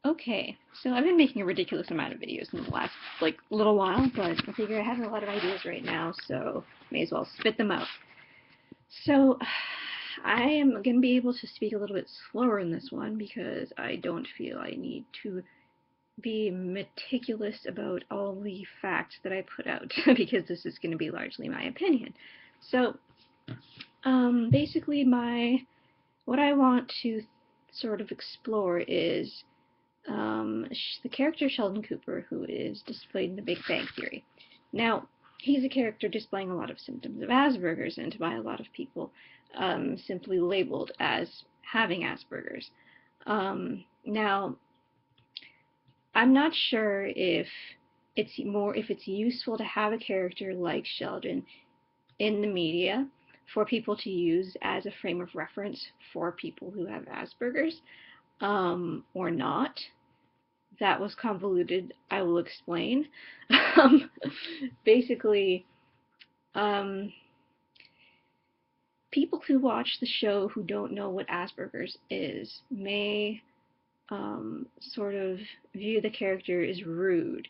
Okay, so I've been making a ridiculous amount of videos in the last, little while, but I figure I have a lot of ideas right now, so may as well spit them out. So, I am going to be able to speak a little bit slower in this one because I don't feel I need to be meticulous about all the facts that I put out, because this is going to be largely my opinion. So, basically what I want to sort of explore is the character Sheldon Cooper, who is displayed in The Big Bang Theory. Now, he's a character displaying a lot of symptoms of Asperger's, and by a lot of people simply labeled as having Asperger's. Now, I'm not sure if it's useful to have a character like Sheldon in the media for people to use as a frame of reference for people who have Asperger's, or not. That was convoluted. I will explain. Basically, um, people who watch the show who don't know what Asperger's is may sort of view the character as rude.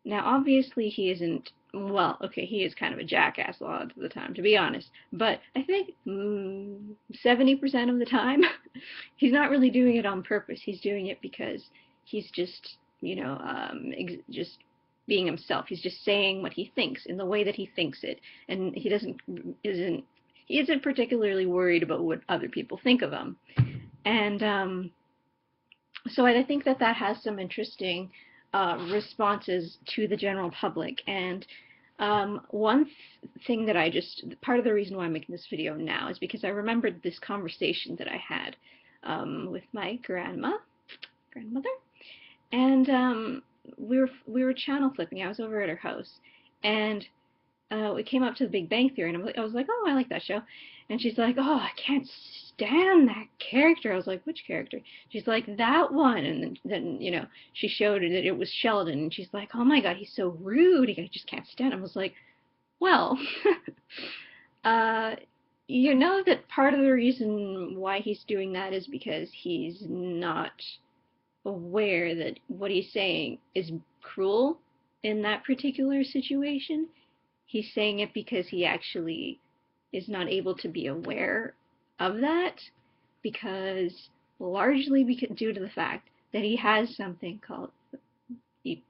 Now, obviously, he isn't. Well, okay, he is kind of a jackass a lot of the time, to be honest. But I think 70% of the time, he's not really doing it on purpose. He's doing it because he's just, just being himself. He's just saying what he thinks in the way that he thinks it, and he isn't particularly worried about what other people think of him. And so I think that has some interesting responses to the general public. And one thing that part of the reason why I'm making this video now is because I remembered this conversation that I had with my grandmother, and we were channel flipping. I was over at her house, and we came up to The Big Bang Theory, and I was like, oh, I like that show. And she's like, oh, I can't stand that character. I was like, which character? She's like, that one. And then she showed her that it was Sheldon, and she's like, oh my God, he's so rude. I just can't stand him. I was like, well, you know that part of the reason why he's doing that is because he's not aware that what he's saying is cruel in that particular situation. He's saying it because he actually is not able to be aware of that, because largely due to the fact that he has something called,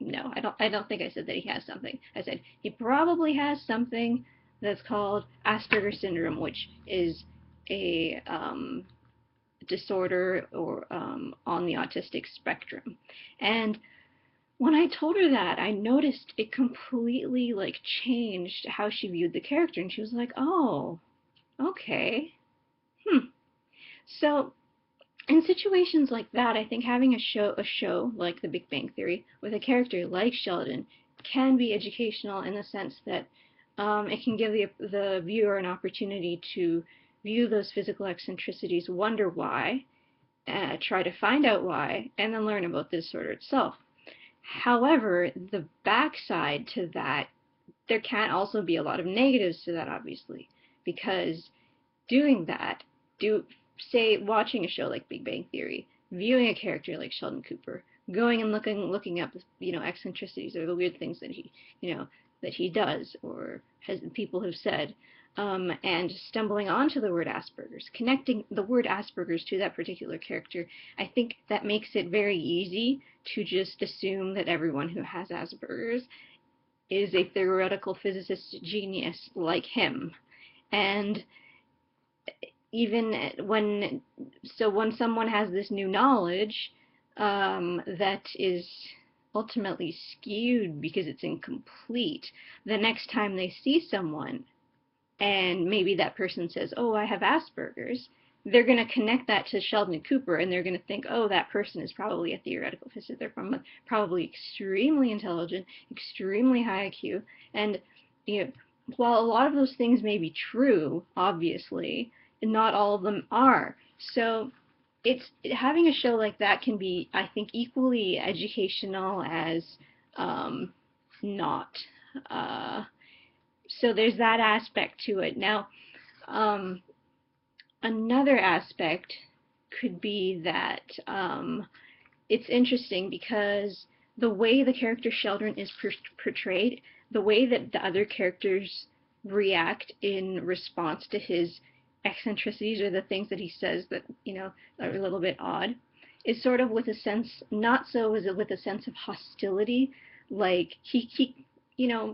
no, I don't think I said that he has something. I said he probably has something that's called Asperger syndrome, which is a disorder or on the autistic spectrum. And when I told her that, I noticed it completely changed how she viewed the character, and she was like, "Oh, okay, So in situations like that, I think having a show like The Big Bang Theory with a character like Sheldon can be educational in the sense that it can give the viewer an opportunity to view those physical eccentricities, wonder why, try to find out why, and then learn about the disorder itself. However, the backside to that, there can also be a lot of negatives to that, obviously, because doing that, say watching a show like Big Bang Theory, viewing a character like Sheldon Cooper, going and looking up eccentricities or the weird things that he does or people have said, and stumbling onto the word Asperger's, connecting the word Asperger's to that particular character, I think that makes it very easy to just assume that everyone who has Asperger's is a theoretical physicist genius like him. And even when someone has this new knowledge that is ultimately skewed because it's incomplete, the next time they see someone and maybe that person says, oh, I have Asperger's, they're going to connect that to Sheldon Cooper, and they're going to think, oh, that person is probably a theoretical physicist. They're probably extremely intelligent, extremely high IQ, and while a lot of those things may be true, obviously, not all of them are. So having a show like that can be, I think, equally educational as not. So there's that aspect to it. Now, another aspect could be that it's interesting because the way the character Sheldon is portrayed, the way that the other characters react in response to his eccentricities or the things that he says that, are a little bit odd, is sort of with a sense, not so is it with a sense of hostility, like he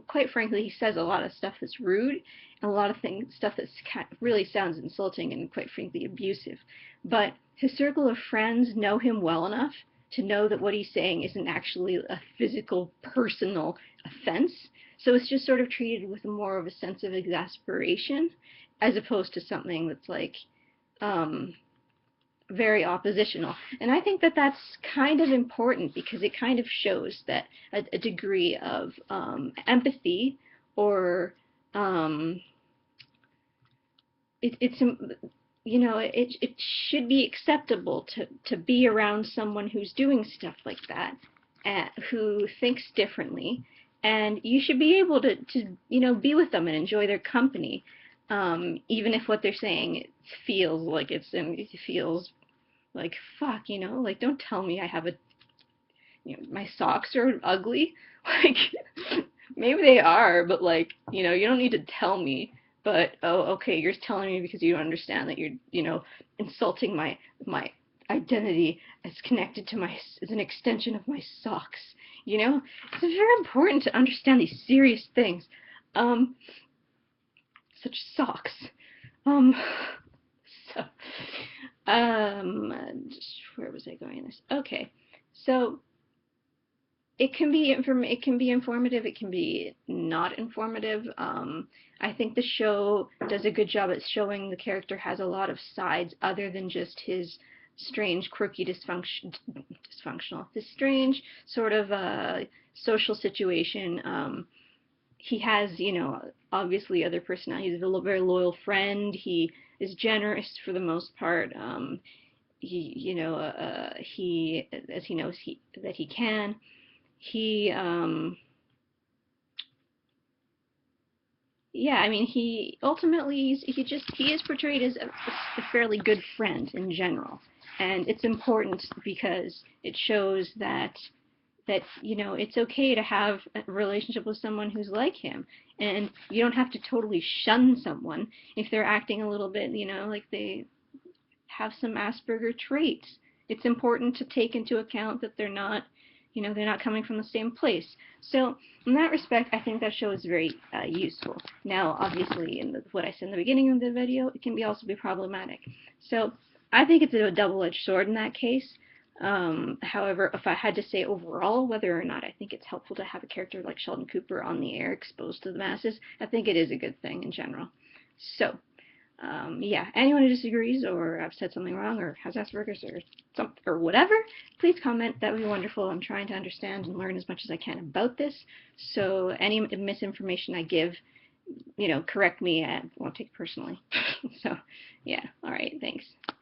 quite frankly, he says a lot of stuff that's rude and a lot of stuff that's really sounds insulting and quite frankly abusive. But his circle of friends know him well enough to know that what he's saying isn't actually a physical, personal offense. So it's just sort of treated with more of a sense of exasperation as opposed to something that's like very oppositional. And I think that that's kind of important because it kind of shows that a degree of empathy or it's it should be acceptable to be around someone who's doing stuff like that, who thinks differently, and you should be able to be with them and enjoy their company, even if what they're saying feels like it feels like fuck, like don't tell me I have a my socks are ugly. Like maybe they are, but like you don't need to tell me. But oh, okay, you're telling me because you don't understand that you're insulting my identity as connected to as an extension of my socks. It's very important to understand these serious things. Such socks. So where was I going in this? Okay, so it can be informative, it can be not informative. I think the show does a good job at showing the character has a lot of sides other than just his strange, quirky, his strange sort of social situation. He has, obviously other personalities. He's a very loyal friend. He is generous for the most part. He, as he knows that he can. He yeah, I mean he ultimately he is portrayed as a fairly good friend in general, and it's important because it shows that it's okay to have a relationship with someone who's like him, and you don't have to totally shun someone if they're acting a little bit like they have some Asperger traits. It's important to take into account that they're not coming from the same place. So in that respect, I think that show is very useful. Now, obviously, in what I said in the beginning of the video, it can also be problematic. So I think it's a double-edged sword in that case. However, if I had to say overall whether or not I think it's helpful to have a character like Sheldon Cooper on the air exposed to the masses, I think it is a good thing in general. So yeah, anyone who disagrees or I've said something wrong or has Asperger's or whatever, please comment. That would be wonderful. I'm trying to understand and learn as much as I can about this. So any misinformation I give, correct me. I won't take it personally. So yeah, all right, thanks.